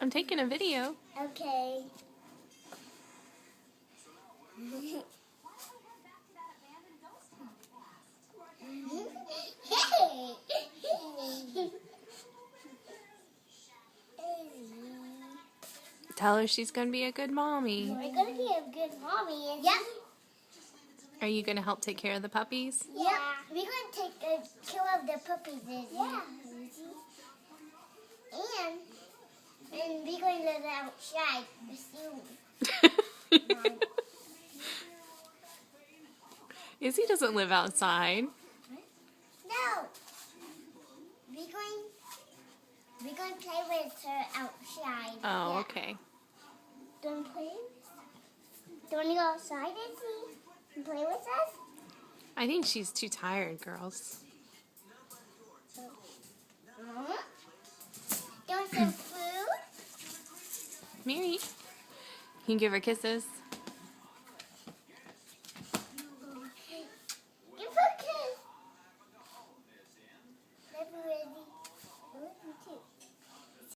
I'm taking a video. Okay. Tell her she's going to be a good mommy. We're gonna be a good mommy. Yeah. Are you going to help take care of the puppies? Yeah. We're gonna take care of the puppies. Yeah. And we're going to live outside soon. Izzy doesn't live outside. No. We're going to play with her outside. Oh, Yeah. okay. Do you want to play? Do you want to go outside, Izzy, and play with us? I think she's too tired, girls. Do you want some food? Mary, you can give her kisses.